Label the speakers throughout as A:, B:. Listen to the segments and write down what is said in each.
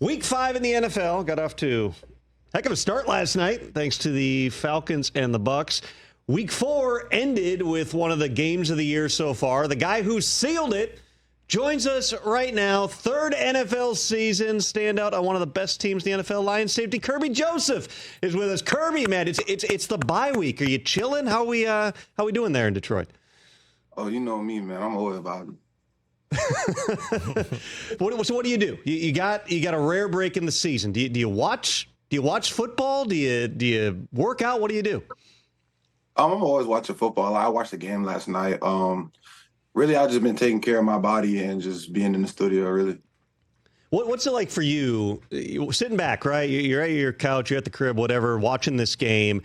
A: Week 5 in the NFL got off to a heck of a start last night, thanks to the Falcons and the Bucs. Week 4 ended with one of the games of the year so far. The guy who sealed it joins us right now. Third NFL season, standout on one of the best teams in the NFL. Lions safety Kirby Joseph is with us. Kirby, man, it's the bye week. Are you chilling? How we doing there in Detroit?
B: Oh, you know me, man. I'm always about it.
A: So what do you do? You got a rare break in the season. Do you watch football? Do you work out? What do you do?
B: I'm always watching football. I watched the game last night. Really, I've just been taking care of my body and just being in the studio, really.
A: What's it like for you sitting back, right? You're at your couch, you're at the crib, whatever, watching this game.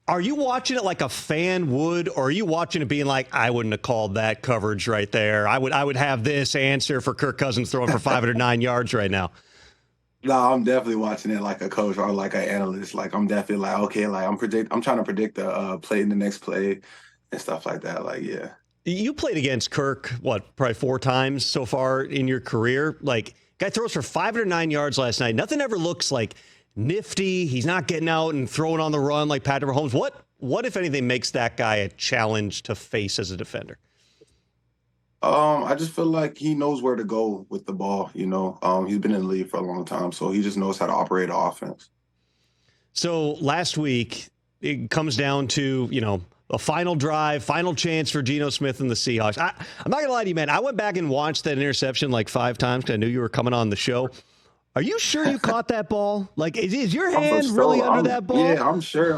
A: Are you watching it like a fan would, or are you watching it being like, I wouldn't have called that coverage right there. I would have this answer for Kirk Cousins throwing for 509 yards right now.
B: No, I'm definitely watching it like a coach or like an analyst. Like I'm definitely like, okay, like I'm trying to predict the play in the next play and stuff like that. Like, yeah. You
A: played against Kirk, probably 4 times so far in your career. Like, guy throws for 509 yards last night. Nothing ever looks like nifty. He's not getting out and throwing on the run like Patrick Mahomes. What if anything makes that guy a challenge to face as a defender?
B: I just feel like he knows where to go with the ball. You know, he's been in the league for a long time, so he just knows how to operate an offense.
A: So last week it comes down to, a final drive, final chance for Geno Smith and the Seahawks. I'm not gonna lie to you, man. I went back and watched that interception like 5 times because I knew you were coming on the show. Are you sure you caught that ball? Like, is your hand really under that ball?
B: Yeah, I'm sure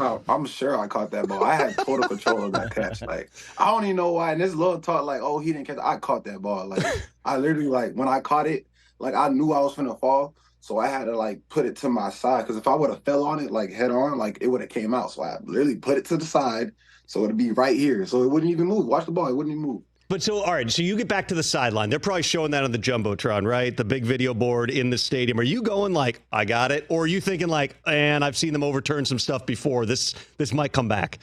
B: I caught that ball. I had total control of that catch. Like, I don't even know why. And this little talk, like, oh, he didn't catch it. I caught that ball. Like, I literally, like, when I caught it, like, I knew I was finna fall. So I had to, like, put it to my side. Because if I would have fell on it, like, head on, like, it would have came out. So I literally put it to the side. So it'd be right here. So it wouldn't even move. Watch the ball. It wouldn't even move.
A: But all right, so you get back to the sideline. They're probably showing that on the Jumbotron, right? The big video board in the stadium. Are you going like, I got it? Or are you thinking like, and I've seen them overturn some stuff before. This might come back.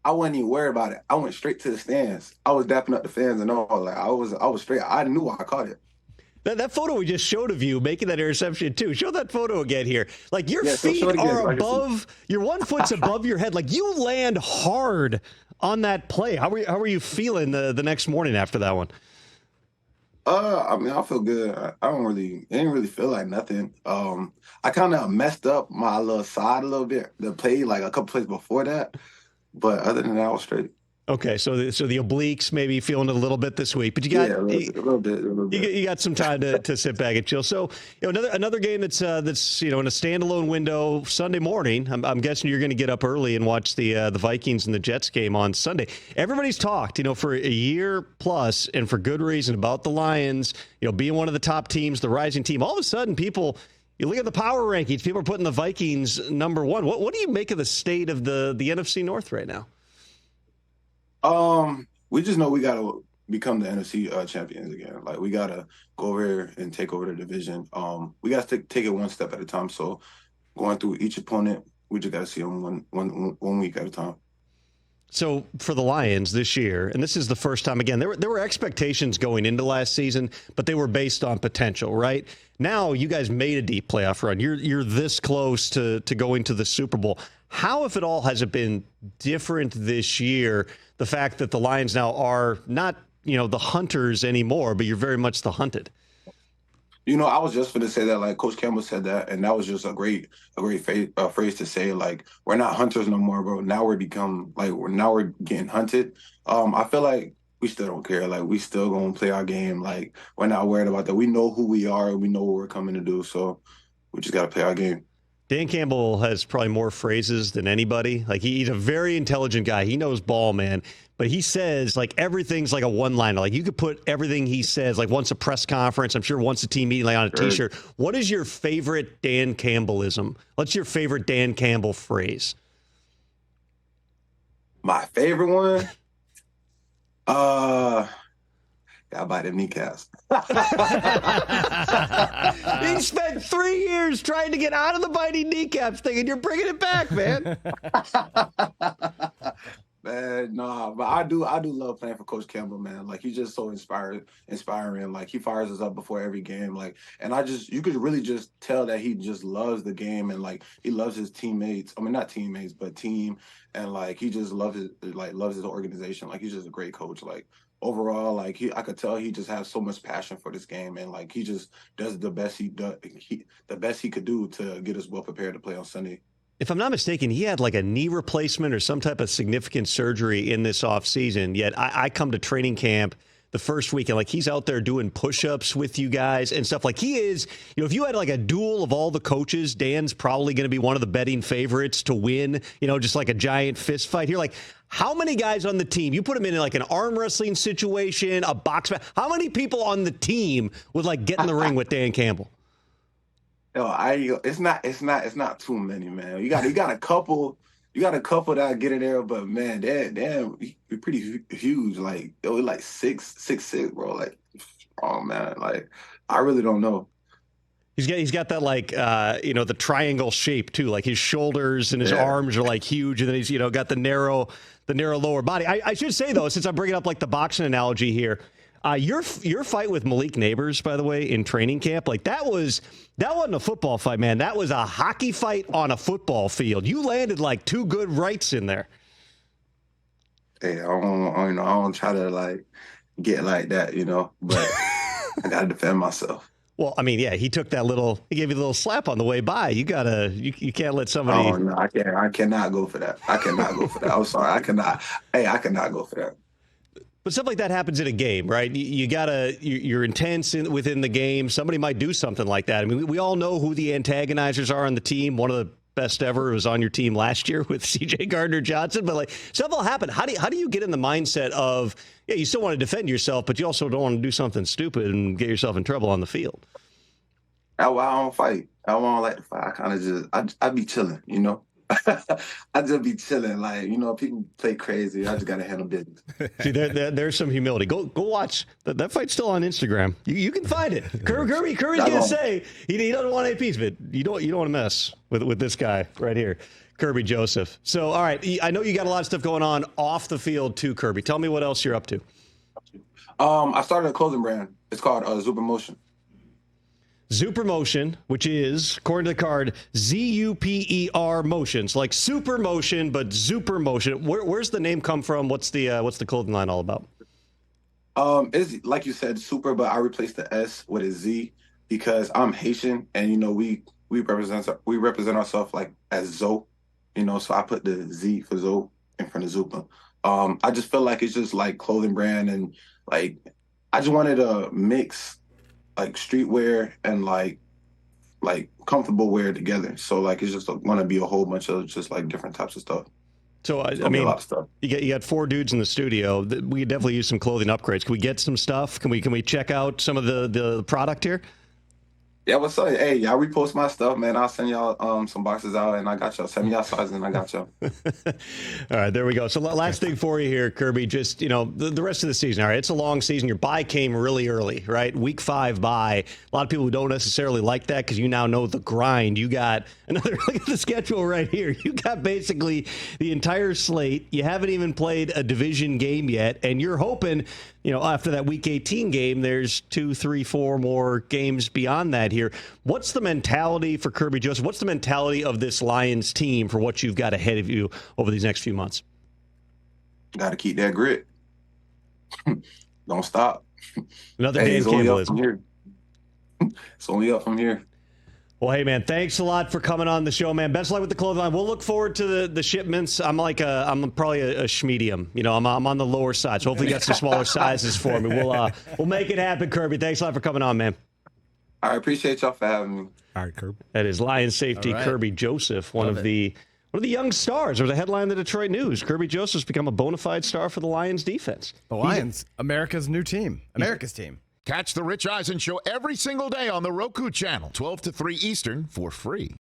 B: I wasn't even worried about it. I went straight to the stands. I was dapping up the fans and all. Like I was straight. I knew I caught it.
A: That photo we just showed of you making that interception too. Show that photo again here. Like your feet are above, your 1 foot's above your head. Like you land hard on that play. How were you feeling the next morning after that one?
B: I mean, I feel good. I didn't really feel like nothing. I kind of messed up my little side a little bit. The play, like a couple plays before that. But other than that, I was straight.
A: Okay, so the obliques maybe feeling it a little bit this week, but you got
B: a little bit.
A: You got some time to sit back and chill. So another game that's in a standalone window Sunday morning. I'm guessing you're going to get up early and watch the Vikings and the Jets game on Sunday. Everybody's talked for a year plus and for good reason about the Lions. Being one of the top teams, the rising team. All of a sudden, people. You look at the power rankings. People are putting the Vikings number 1. What do you make of the state of the NFC North right now?
B: We just know we gotta become the NFC champions again. Like we gotta go over here and take over the division. We gotta take it one step at a time. So going through each opponent, we just gotta see them one week at a time.
A: So for the Lions this year, and this is the first time again, there were expectations going into last season, but they were based on potential, right? Now you guys made a deep playoff run. You're this close to going to the Super Bowl. How, if at all, has it been different this year? The fact that the Lions now are not, the hunters anymore, but you're very much the hunted.
B: I was just going to say that, like Coach Campbell said that, and that was just a great phrase to say. Like we're not hunters no more, bro. Now we're getting hunted. I feel like we still don't care. Like we still gonna play our game. Like we're not worried about that. We know who we are. We know what we're coming to do. So we just gotta play our game.
A: Dan Campbell has probably more phrases than anybody. Like he's a very intelligent guy. He knows ball, man. But he says like everything's like a one-liner. Like you could put everything he says, like once a press conference, I'm sure once a team meeting, like on a T-shirt. What is your favorite Dan Campbellism? What's your favorite Dan Campbell phrase?
B: My favorite one? Gotta buy them kneecaps.
A: He spent 3 years trying to get out of the biting kneecaps thing, and you're bringing it back, man.
B: Man, nah, but I do love playing for Coach Campbell, man. Like he's just so inspiring. Like he fires us up before every game. Like, and you could really just tell that he just loves the game and like he loves his teammates. I mean, not teammates, but team. And like he just loves his organization. Like he's just a great coach. Like overall, like I could tell he just has so much passion for this game, and like he just does the best the best he could do to get us well prepared to play on Sunday.
A: If I'm not mistaken, he had like a knee replacement or some type of significant surgery in this offseason. Yet I come to training camp the first week and like he's out there doing push-ups with you guys and stuff. Like he is, if you had like a duel of all the coaches, Dan's probably going to be one of the betting favorites to win, just like a giant fist fight here. Like how many guys on the team, you put him in like an arm wrestling situation, a box match, how many people on the team would like get in the ring with Dan Campbell?
B: Yo, it's not too many, man. You got a couple that get in there, but man, damn, you're pretty huge. Like it was like 6'6", bro. Like, oh man, like I really don't know.
A: He's got that like the triangle shape too. Like his shoulders and his arms are like huge, and then he's got the narrow lower body. I should say though, since I'm bringing up like the boxing analogy here. Your fight with Malik Neighbors, by the way, in training camp, like that wasn't a football fight, man. That was a hockey fight on a football field. You landed like two good rights in there.
B: Hey, I don't try to like get like that, but I gotta defend myself.
A: Well, I mean, yeah, he gave you a little slap on the way by. You can't let somebody.
B: Oh no, I cannot go for that. I'm sorry, I cannot go for that.
A: But stuff like that happens in a game, right? You're intense within the game. Somebody might do something like that. I mean, we all know who the antagonizers are on the team. One of the best ever was on your team last year with C.J. Gardner-Johnson. But like stuff will happen. How do you get in the mindset of, you still want to defend yourself, but you also don't want to do something stupid and get yourself in trouble on the field?
B: I don't fight. I don't like to fight. I kind of just, I be chilling, I just be chilling, like people play crazy. I just gotta handle business.
A: See, there's some humility. Go watch that fight's still on Instagram. You can find it. Kirby's gonna say he doesn't want any piece of it. You don't want to mess with this guy right here, Kirby Joseph. So all right, I know you got a lot of stuff going on off the field too, Kirby. Tell me what else you're up to.
B: I started a clothing brand. It's called Zuper Motion.
A: Zuper Motion, which is, according to the card, Z-U-P-E-R Motions, like super motion, but Zuper Motion. Where's the name come from? What's the clothing line all about?
B: It's like you said, super, but I replaced the S with a Z because I'm Haitian, and we represent ourselves like as Zo, so I put the Z for Zo in front of Zuper. I just feel like it's just like clothing brand, and like I just wanted to mix like streetwear and like comfortable wear together. So like it's just going to be a whole bunch of just like different types of stuff.
A: So I mean, a lot of stuff. You got 4 dudes in the studio. We could definitely use some clothing upgrades. Can we get some stuff? Can we check out some of the product here?
B: Yeah, what's up? Hey, y'all repost my stuff, man. I'll send y'all some boxes out, and I got y'all. Send me y'all sizes, and I got y'all.
A: All right, there we go. So last thing for you here, Kirby, just, the rest of the season. All right, it's a long season. Your bye came really early, right? Week 5 bye. A lot of people who don't necessarily like that because you now know the grind. You got another look at the schedule right here. You got basically the entire slate. You haven't even played a division game yet, and you're hoping, after that Week 18 game, there's 2, 3, 4 more games beyond that here. What's the mentality for Kirby Joseph? What's the mentality of this Lions team for what you've got ahead of you over these next few months?
B: Got to keep that grit. Don't stop.
A: Another Dan Campbell.
B: It's only up from here.
A: Well, hey, man, thanks a lot for coming on the show, man. Best of luck with the clothing line. We'll look forward to the shipments. I'm probably a schmedium. I'm on the lower side, so hopefully you got some smaller sizes for me. We'll make it happen, Kirby. Thanks a lot for coming on, man.
B: I appreciate y'all for having me.
C: All right, Kirby.
A: That is Lions safety Kirby Joseph, one of the young stars. There was a headline in the Detroit News. Kirby Joseph's become a bona fide star for the Lions defense.
C: The Lions, America's new team. America's team.
D: Catch the Rich Eisen Show every single day on the Roku Channel, 12 to 3 Eastern, for free.